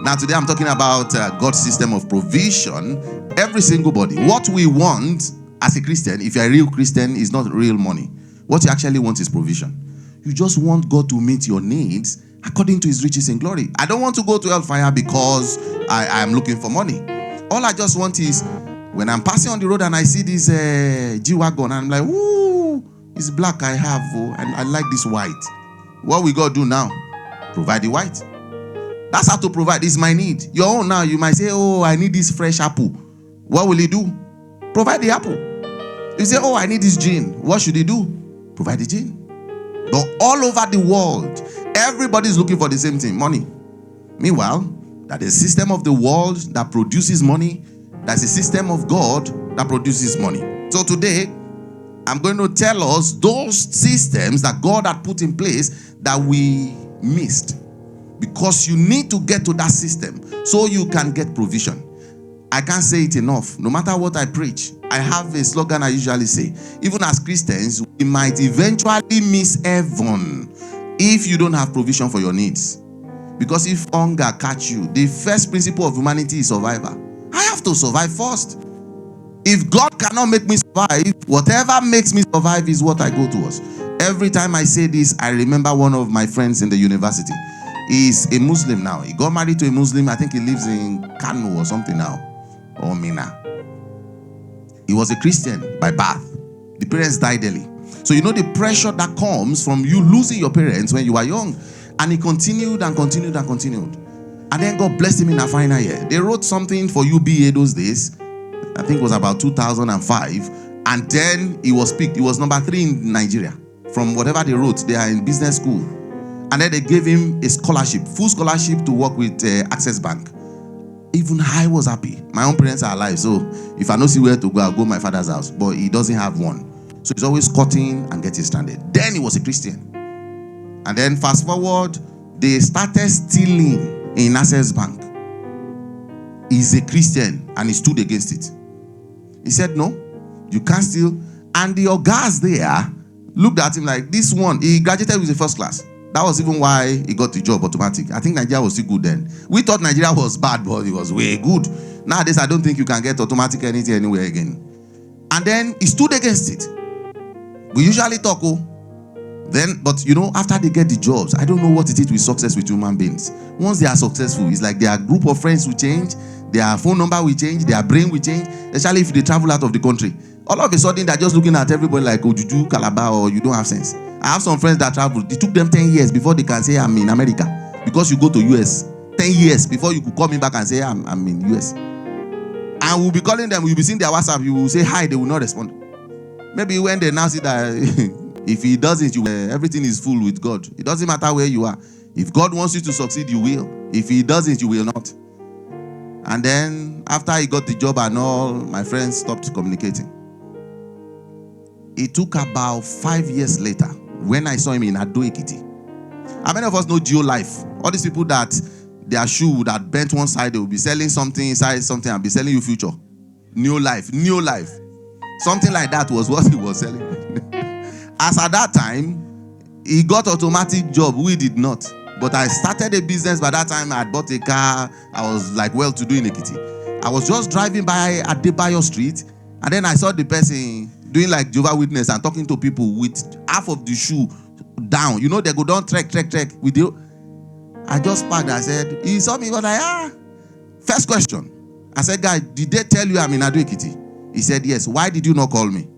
Now today I'm talking about God's system of provision. Every single body. What we want as a Christian, if you're a real Christian, is not real money. What you actually want is provision. You just want God to meet your needs according to his riches in glory. I don't want to go to hellfire because I am looking for money. All I just want is, when I'm passing on the road and I see this G-Wagon, I'm like, ooh, it's black I have, and I like this white. What we got to do now? Provide the white. That's how to provide. It's my need. Your own now, you might say, oh, I need this fresh apple. What will he do? Provide the apple. You say, oh, I need this gin. What should he do? Provide the gin. But all over the world, everybody's looking for the same thing, money. Meanwhile, that is a system of the world that produces money. That's a system of God that produces money. So today, I'm going to tell us those systems that God had put in place that we missed. Because you need to get to that system so you can get provision. I can't say it enough. No matter what I preach, I have a slogan I usually say. Even as Christians, we might eventually miss heaven if you don't have provision for your needs. Because if hunger catch you, the first principle of humanity is survival. I have to survive first. If God cannot make me survive, whatever makes me survive is what I go towards. Every time I say this, I remember one of my friends in the university. He's a Muslim now. He got married to a Muslim. I think he lives in Kano or something now. Or Mina. He was a Christian by birth. The parents died early. So you know the pressure that comes from you losing your parents when you are young. And he continued and continued and continued. And then God blessed him in a final year. They wrote something for UBA those days. I think it was about 2005. And then he was picked. He was number 3 in Nigeria. From whatever they wrote, they are in business school. And then they gave him a scholarship, full scholarship to work with Access Bank. Even I was happy. My own parents are alive, so if I don't see where to go, I'll go to my father's house. But he doesn't have one. So he's always cutting and getting stranded. Then he was a Christian. And then fast forward, they started stealing in Access Bank. He's a Christian and he stood against it. He said, no, you can't steal. And the guys there looked at him like, this one, he graduated with the first class. That was even why he got the job automatic. I think Nigeria was still good then. We thought Nigeria was bad, but it was way good. Nowadays, I don't think you can get automatic anything anywhere again. And then he stood against it. We usually talk, but you know, after they get the jobs, I don't know what it is with success with human beings. Once they are successful, it's like their group of friends will change, their phone number will change, their brain will change, especially if they travel out of the country. All of a sudden, they're just looking at everybody like, oh, you do Calabar or you don't have sense. I have some friends that traveled. It took them 10 years before they can say, I'm in America. Because you go to US. 10 years before you could call me back and say, I'm in US. And we'll be calling them. We'll be seeing their WhatsApp. You will say hi. They will not respond. Maybe when they now see that if he doesn't, everything is full with God. It doesn't matter where you are. If God wants you to succeed, you will. If he doesn't, you will not. And then after he got the job and all, my friends stopped communicating. It took about 5 years later when I saw him in Ado Ekiti. How many of us know Geo Life? All these people that their shoe that bent one side, they will be selling something inside something and be selling you future. New life. Something like that was what he was selling. As at that time, he got automatic job. We did not. But I started a business. By that time, I had bought a car. I was like well-to-do in Ekiti. I was just driving by Adebayo Street, and then I saw the person doing like Jehovah's Witness and talking to people with half of the shoe down. You know, they go down, trek with you. I just parked. I said, he saw me, he was like, First question. I said, guy, did they tell you I'm in Ado Ekiti? He said, yes. Why did you not call me?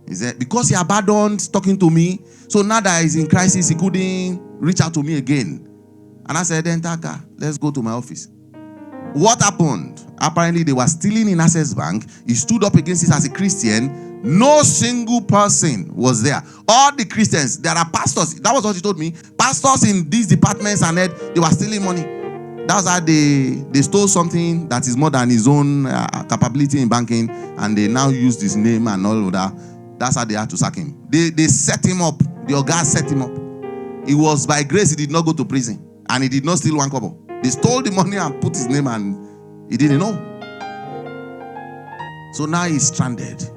He said, because he abandoned talking to me. So now that he's in crisis, he couldn't reach out to me again. And I said, then Taka, let's go to my office. What happened? Apparently, they were stealing in Access Bank. He stood up against it as a Christian. No single person was there. All the Christians, there are pastors. That was what he told me. Pastors in these departments and they were stealing money. That's how they stole something that is more than his own capability in banking, and they now used his name and all of that. That's how they had to sack him. They set him up. The guys set him up. It was by grace he did not go to prison, and he did not steal one kobo. They stole the money and put his name, and he didn't know. So now he's stranded.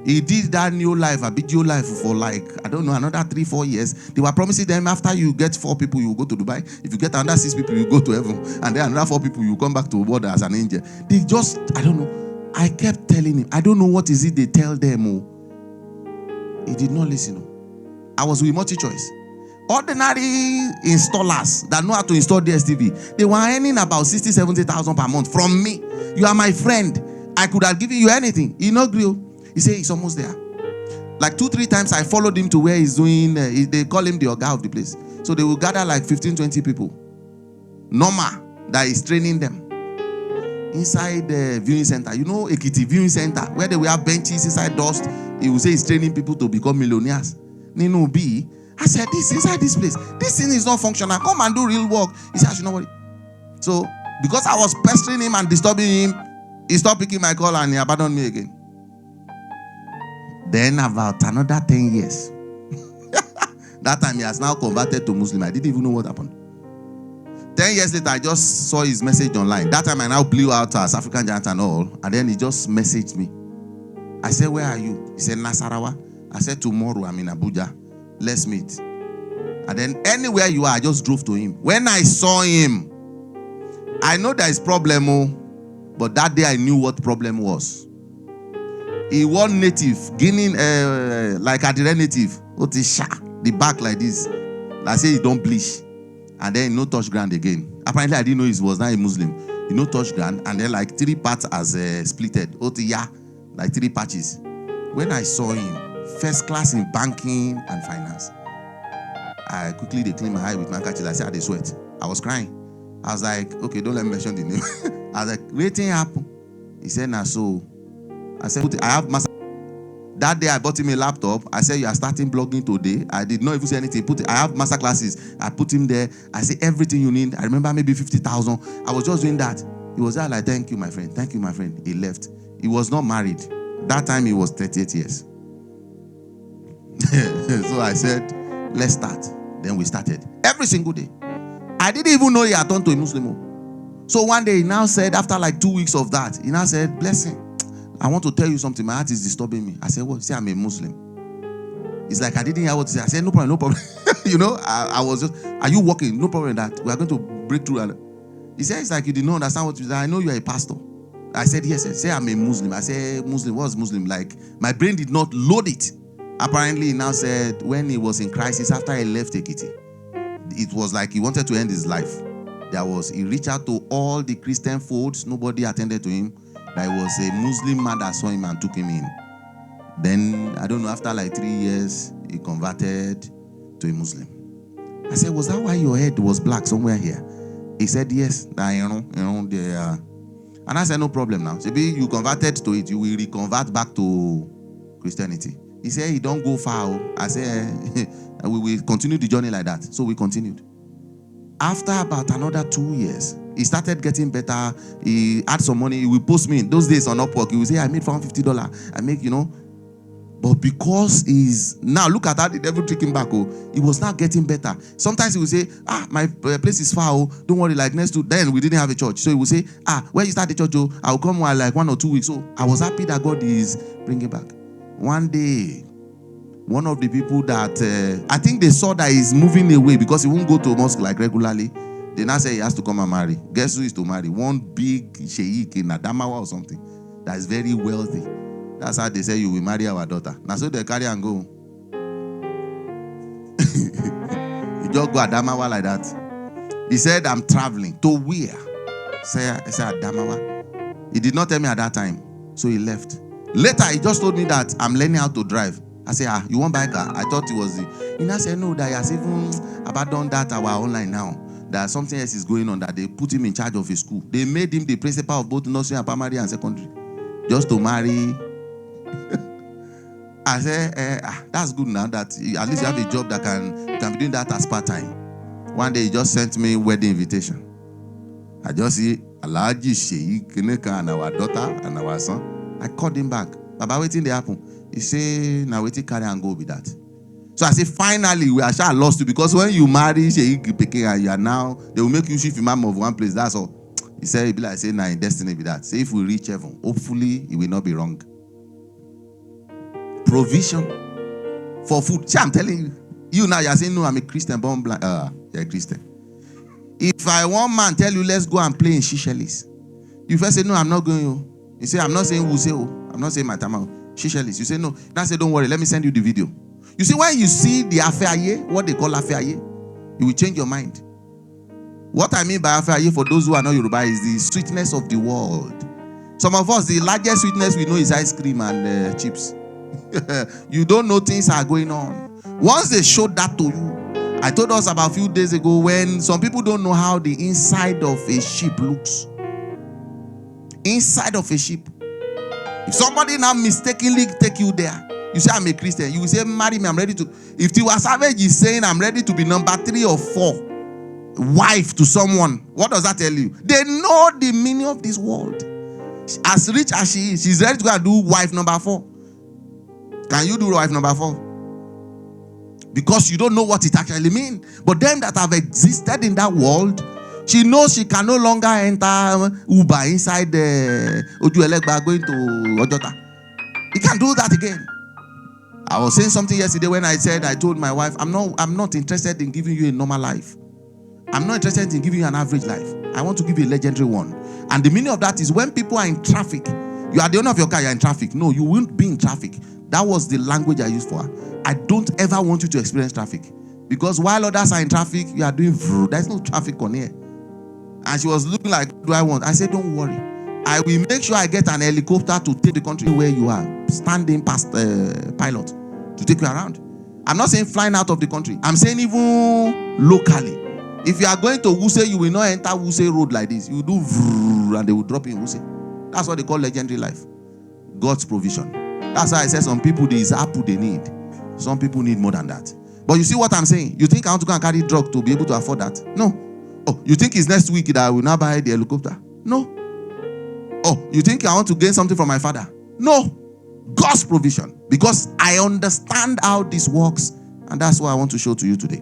He did that new life, a video life for like, I don't know, another 3-4 years. They were promising them after you get 4 people, you go to Dubai. If you get another 6 people, you go to heaven. And then another 4 people, you come back to the world as an angel. They just, I don't know. I kept telling him, I don't know what is it they tell them. Oh. He did not listen. Oh. I was with multi-choice. Ordinary installers that know how to install DSTV, they were earning about 60,000-70,000 per month from me. You are my friend. I could have given you anything. He not grew. He said he's almost there. Like 2-3 times I followed him to where he's doing, they call him the Oga of the place. So they will gather like 15-20 people. Normal, that is training them. Inside the viewing center, you know Ekiti viewing center, where they will have benches inside dust. He will say he's training people to become millionaires. Nino B. I said, this inside this place, this thing is not functional. Come and do real work. He said, you know what? So, because I was pestering him and disturbing him, he stopped picking my call and he abandoned me again. Then about another 10 years, that time he has now converted to Muslim. I didn't even know what happened. 10 years later, I just saw his message online. That time I now blew out as African Giant and all. And then he just messaged me. I said, where are you? He said, Nasarawa. I said, tomorrow I'm in Abuja. Let's meet. And then anywhere you are, I just drove to him. When I saw him, I know there is problem, but that day I knew what problem was. He was native, Guinea, like a native. What is sha? The back like this. I say he don't bleach. And then he no touch ground again. Apparently I didn't know he was not a Muslim. He no touch ground. And then like 3 parts as splitted. Like 3 patches. When I saw him, first class in banking and finance, I quickly cleaned my eye with my handkerchief. I said, I sweat. I was crying. I was like, okay, don't let me mention the name. I was like, waiting happen. He said, nah, so I said, I have master. That day I bought him a laptop. I said, you are starting blogging today. I did not even say anything. I have master classes. I put him there. I said, everything you need. I remember maybe 50,000. I was just doing that. He was there like, thank you, my friend. Thank you, my friend. He left. He was not married. That time he was 38 years. So I said, let's start. Then we started. Every single day. I didn't even know he had turned to a Muslim. So one day he now said, after like 2 weeks of that, he now said, blessing, I want to tell you something. My heart is disturbing me. I said, what? He said, I'm a Muslim. It's like I didn't hear what he said. I said, no problem, no problem. You know, I was just, are you working? No problem with that. We are going to break through. He said, it's like you did not understand what you said. I know you are a pastor. I said, yes. I said, I'm a Muslim. I said, Muslim, what's Muslim? Like, my brain did not load it. Apparently, he now said, when he was in crisis after he left Ekiti, it was like he wanted to end his life. He reached out to all the Christian folks. Nobody attended to him. There was a Muslim man that saw him and took him in. Then, I don't know, after like 3 years, he converted to a Muslim. I said, was that why your head was black somewhere here? He said, yes. And I said, no problem now. Maybe you converted to it, you will reconvert back to Christianity. He said, he don't go far. I said, we will continue the journey like that. So we continued. After about another 2 years, he started getting better. He had some money. He will post me. Those days on Upwork, he will say, I made $450. I make, But because he's now, look at how the devil took him back. He was now getting better. Sometimes he will say, my place is far. Don't worry, like next to, then we didn't have a church. So he will say, where you start the church, I'll come like 1 or 2 weeks. So I was happy that God is bringing back. One day, one of the people that, I think they saw that he's moving away because he won't go to mosque like regularly. They now say he has to come and marry. Guess who is to marry? One big sheikh in Adamawa or something that is very wealthy. That's how they say you will marry our daughter. Now so they carry and go. He just go Adamawa like that. He said, I'm traveling. To where? Say Adamawa. He did not tell me at that time. So he left. Later, he just told me that I'm learning how to drive. I said, you want to buy a car? I thought it was He now said, no, that he has even abandoned that our online now. That something else is going on, that they put him in charge of a school. They made him the principal of both nursery and primary and secondary. Just to marry. I said, that's good now that at least you have a job that can be doing that as part-time. One day he just sent me wedding invitation. I just see Alaji Sheikh and our daughter and our son. I called him back. Baba, waiting they happen. He said, now waiting carry and go with that. So I said, finally, we are sure lost you because when you marry Sheikh Peking and you are now, they will make you chief imam of one place. That's all. He said, be like, say, now in destiny be that. Say, if we reach heaven, hopefully it will not be wrong. Provision for food. See, I'm telling you. You now, you're saying, no, I'm a Christian, born blind. You're a Christian. If I want man tell you, let's go and play in Shishelis, you first say, no, I'm not going. You say, I'm not saying Wuseo. I'm not saying Matama. Shishelis. You say, no. Now say, don't worry, let me send you the video. You see, when you see the affaire, what they call affaire, you will change your mind. What I mean by affaire, for those who are not Yoruba, is the sweetness of the world. Some of us, the largest sweetness we know is ice cream and chips. You don't know things are going on. Once they showed that to you, I told us about a few days ago when some people don't know how the inside of a sheep looks. Inside of a sheep. If somebody now mistakenly take you there, you say, I'm a Christian. You will say, marry me, I'm ready to. If Tiwa Savage is saying, I'm ready to be number 3 or 4 wife to someone, what does that tell you? They know the meaning of this world. As rich as she is, she's ready to go and do wife number 4. Can you do wife number 4? Because you don't know what it actually means. But them that have existed in that world, she knows she can no longer enter Uber inside the Ojuelegba going to Ojota. You can't do that again. I was saying something yesterday when I told my wife, I'm not interested in giving you a normal life. I'm not interested in giving you an average life. I want to give you a legendary one. And the meaning of that is when people are in traffic, you are the owner of your car, you're in traffic. No, you won't be in traffic. That was the language I used for her. I don't ever want you to experience traffic. Because while others are in traffic, you are doing there's no traffic on here. And she was looking like, what do I want? I said, don't worry. I will make sure I get an helicopter to take the country where you are, standing past the pilot to take you around. I'm not saying flying out of the country. I'm saying even locally. If you are going to Wuse, you will not enter Wuse road like this. You do and they will drop you in Wuse. That's what they call legendary life. God's provision. That's why I said some people, there is apple they need. Some people need more than that. But you see what I'm saying? You think I want to go and carry drug to be able to afford that? No. Oh, you think it's next week that I will now buy the helicopter? No. Oh, you think I want to gain something from my father? No. God's provision. Because I understand how this works. And that's what I want to show to you today.